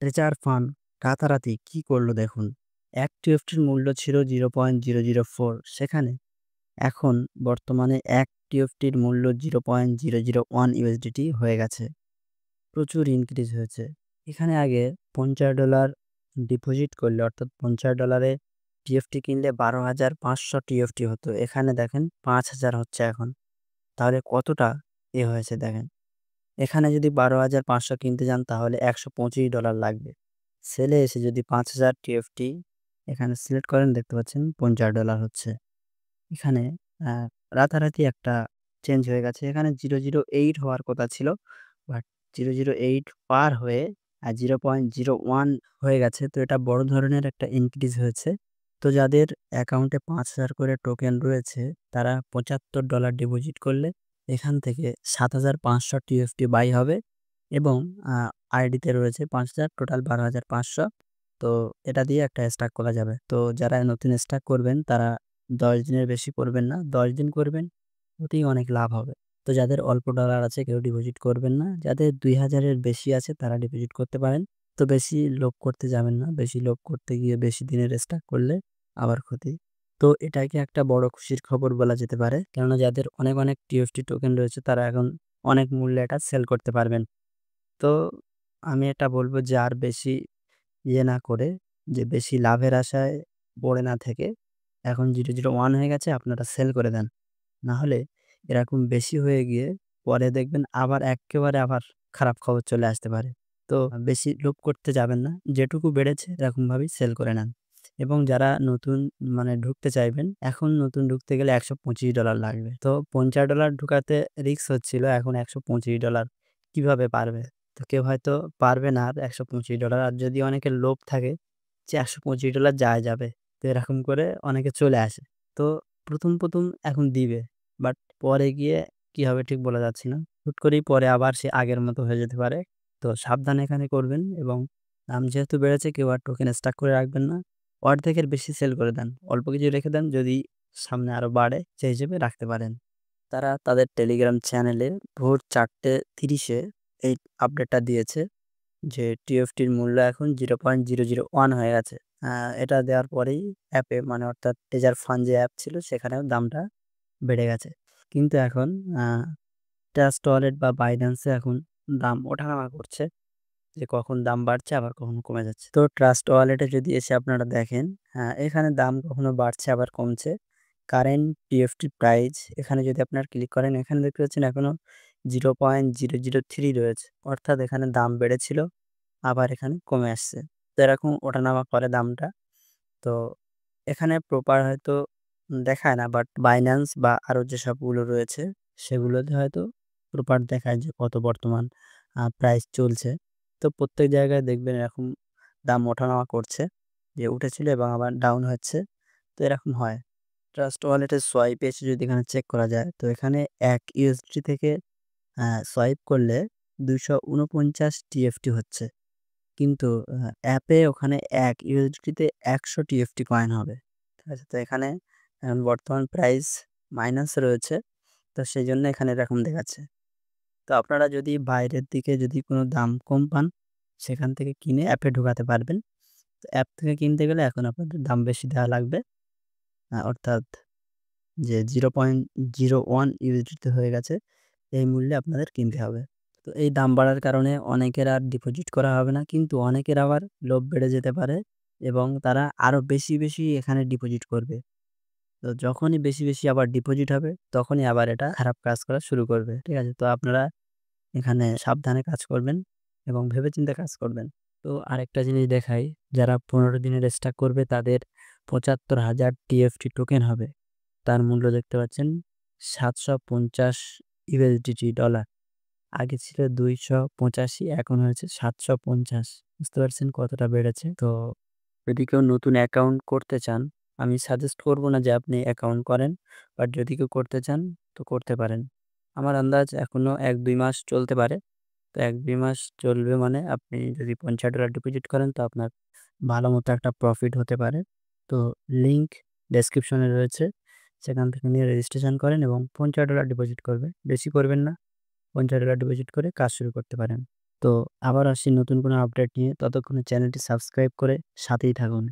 Treasure fund রাতারাতি কি করলো দেখুন। এক টিএফটির মূল্য ছিল 0.004, সেখানে এখন বর্তমানে এক টিএফটির মূল্য 0.001 ইউএসডিটি হয়ে গেছে। প্রচুর ইনক্রিজ হয়েছে। এখানে আগে $50 ডিপোজিট করলে, অর্থাৎ $50 টিএফটি কিনলে 12,500 টিএফটি হতো। এখানে দেখেন 5,000 হচ্ছে এখন। তাহলে কতটা হয়েছে দেখেন। এখানে যদি 12,500 কিনতে যান তাহলে $125 লাগবে। সেলে এসে যদি 5,000 টিএফটি এখানে সিলেক্ট করেন, দেখতে পাচ্ছেন $50 হচ্ছে। এখানে আ রাতারাতি একটা চেঞ্জ হয়ে গেছে। এখানে 008 হওয়ার কথা ছিল। বাট 008 পার হয়ে 0.01 হয়ে গেছে। তো এটা বড় ধরনের একটা ইনক্রিজ হয়েছে। তো যাদের অ্যাকাউন্টে 5,000 করে টোকেন রয়েছে, তারা $75 ডিপোজিট করলে এখান থেকে 7,500 টিএফটি বাই হবে এবং আ আইডিতে রয়েছে 5,000, টোটাল 12,500। তো এটা দিয়ে একটা স্টাক করা যাবে। তো যারা নতুন স্টাক করবেন তারা 10 দিনের বেশি করবেন না। 10 দিন করবেন, ওতেই অনেক লাভ হবে। তো যাদের অল্প ডলার আছে কেউ ডিপোজিট করবেন না। যাদের ২,০০০ এর বেশি আছে তারা ডিপোজিট করতে পারেন। তো বেশি লোভ করতে যাবেন না। বেশি লোভ করতে গিয়ে বেশি দিনের স্টাক করলে আবার ক্ষতি। তো এটাকে একটা বড় খুশির খবর বলা যেতে পারে। কেননা যাদের অনেক টিএফটি টোকেন রয়েছে তারা এখন অনেক মূল্যে এটা সেল করতে পারবেন। তো আমি এটা বলব যে আর বেশি না করে, যে বেশি লাভের আশায় পড়ে না থেকে, এখন 001 হয়ে গেছে, আপনারা সেল করে দেন। না হলে এরকম বেশি হয়ে গিয়ে পরে দেখবেন আবার এক্কেবারে আবার খারাপ খবর চলে আসতে পারে। তো বেশি লোভ করতে যাবেন না। যেটুকু বেড়েছে এরকমভাবেই সেল করে নেন। এবং যারা নতুন ঢুকতে চাইবেন, এখন নতুন ঢুকতে গেলে $125 লাগবে। তো $50 ঢুকাতে রিস্ক হচ্ছিল, এখন $125 কিভাবে পারবে? তো কেউ হয়তো পারবে না আর $125। আর যদি অনেকের লোভ থাকে যে $125 যায় যাবে। তো এরকম করে অনেকে চলে আসে। তো ১ম এখন দিবে। বাট পরে গিয়ে কি হবে ঠিক বলা যাচ্ছে না। হুট করেই পরে আবার সে আগের মতো হয়ে যেতে পারে। তো সাবধান এখানে করবেন এবং দাম যেহেতু বেড়েছে কেউ আর টোকেন স্টক করে রাখবেন না। অর্ধেকের বেশি সেল করে দেন। অল্প কিছু রেখে দেন, যদি সামনে আরো বাড়ে সেই হিসেবে রাখতে পারেন। তারা তাদের টেলিগ্রাম চ্যানেলে ভোর ৪:৩০ এ এই আপডেটটা দিয়েছে যে টিএফটির মূল্য এখন 0.001 হয়ে গেছে। আ এটা দেওয়ার পরেই অ্যাপে অর্থাৎ ট্রেজার ফান্ড যে অ্যাপ ছিল সেখানেও দামটা বেড়ে গেছে। কিন্তু এখন আ ট্রাস্ট ওয়ালেট বা বাইন্যান্স এ এখন দাম ওঠানামা করছে। যে কখন দাম বাড়ছে আবার কখনো কমে যাচ্ছে। তো ট্রাস্ট ওয়ালেটে যদি এসে আপনারা দেখেন, এখানে দাম কখনো বাড়ছে আবার কমছে। কারেন্ট টিএফটি প্রাইস এখানে যদি আপনারা ক্লিক করেন, এখানে দেখতে পাচ্ছেন এখনো 0.003 রয়েছে। অর্থাৎ এখানে দাম বেড়েছিল, আবার এখানে কমে আসছে। তো এরকম ওঠানামা করে দামটা। তো এখানে প্রপার হয়তো দেখায় না, বাট বাইন্যান্স বা আরো যেসবগুলো রয়েছে সেগুলোতে হয়তো প্রপার দেখায় যে কত বর্তমান প্রাইস চলছে। তো প্রত্যেক জায়গায় দেখবেন এরকম দাম ওঠানামা করছে, যে উঠেছিল এবং আবার ডাউন হচ্ছে। তো এরকম হয়। ট্রাস্ট ওয়ালেটের সোয়াইপ এসে যদি এখানে চেক করা যায়, তো এখানে ১ ইউএসডি থেকে সোয়াইপ করলে ২৪৯ টিএফটি হচ্ছে। কিন্তু অ্যাপে ওখানে ১ ইউএসডিতে ১০০ টিএফটি কয়েন হবে। ঠিক আছে? তো এখানে এখন বর্তমান প্রাইস মাইনাসে রয়েছে। তো সেজন্য এখানে এরকম দেখাচ্ছে। তো আপনারা যদি বাইরের দিকে যদি কোনো দাম কম পান, সেখান থেকে কিনে অ্যাপে ঢোকাতে পারবেন। তো অ্যাপ থেকে কিনতে গেলে এখন আপনাদের দাম বেশি দেওয়া লাগবে। অর্থাৎ যে 0.01 ইউএসডিটি হয়ে গেছে, এই মূল্যে আপনাদের কিনতে হবে। তো এই দাম বাড়ার কারণে অনেকের আর ডিপোজিট করা হবে না। কিন্তু অনেকের আবার লোভ বেড়ে যেতে পারে এবং তারা আরো বেশি এখানে ডিপোজিট করবে। তো যখনই বেশি আবার ডিপোজিট হবে, তখনই আবার এটা খারাপ কাজ করা শুরু করবে। ঠিক আছে? তো আপনারা এখানে সাবধানে কাজ করবেন এবং ভেবেচিন্তে কাজ করবেন। তো আরেকটা জিনিস দেখাই, যারা ১৫ দিনের স্টক করবে তাদের ৭৫,০০০ টিএফটি টোকেন হবে। তার মূল্য দেখতে পাচ্ছেন ৭৫০ ইউএসডিটি ডলার। আগে ছিল ২৮৫, এখন হয়েছে ৭৫০। বুঝতে পারছেন কতটা বেড়েছে? তো যদি কেউ নতুন অ্যাকাউন্ট করতে চান, আমি সাজেস্ট করব না যে আপনি অ্যাকাউন্ট করেন। বাট যদি কেউ করতে চান তো করতে পারেন। আমার আন্দাজ এখনো ১-২ মাস চলতে পারে। তো ১-২ মাস চলবে মানে আপনি যদি $৫০ ডিপোজিট করেন তো আপনার ভালো মতো একটা প্রফিট হতে পারে। তো লিঙ্ক ডেসক্রিপশনে রয়েছে। সেখান থেকে নিয়ে রেজিস্ট্রেশন করেন এবং $৫০ ডিপোজিট করবেন। বেশি করবেন না। $৫০ ডিপোজিট করে কাজ শুরু করতে পারেন। তো আবার আসছি নতুন কোনো আপডেট নিয়ে। ততক্ষণে চ্যানেলটি সাবস্ক্রাইব করে সাথেই থাকুন।